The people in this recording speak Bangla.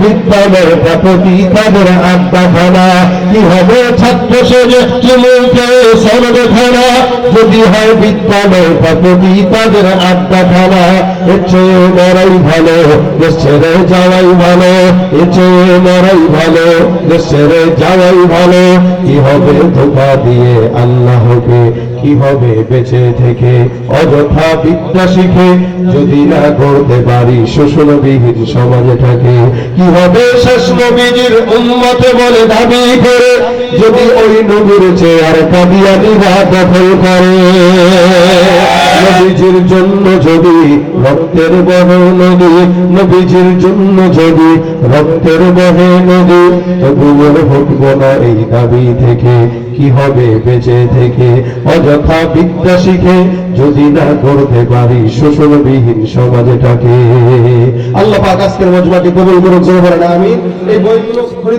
বিদ্যালয় প্রতি তাদের আড্ডাখানা, কি হবে ছাত্র সেজে চুমুকে সরবখানা, যদি হয় বিদ্যালয় প্রতি তাদের আড্ডাখানা। এর চেয়ে মরাই ভালো, দেশ ছেড়ে যাওয়াই ভালো, এর চেয়ে মরাই ভালো, দেশ ছেড়ে যাওয়াই ভালো। কি হবে ধোঁকা দিয়ে আল্লাহকে, কি হবে বেঁচে থেকে অযথা বিদ্যা শিখে, যদি না করতে পারি শোষণবিহীন সমাজটাকে। কি হবে শেষ নবীজির উম্মতে বলে দাবি করে, যদি ওই নবীর চেয়ার কাদিয়ানীরা দখল করে। নবীজির জন্য যদি রক্তের বহে নদী, নবীজির জন্য যদি রক্তের বহে নদী, তবুও হটব না এই দাবি থেকে। কি হবে বেঁচে থেকে অযথা বিদ্যা শিখে, যদি না করতে পারি শোষণবিহীন সমাজটাকে। আল্লাহ পাক আজকের মজমাকে কবুল করুন, জোরে বলেন আমিন। এই বইগুলো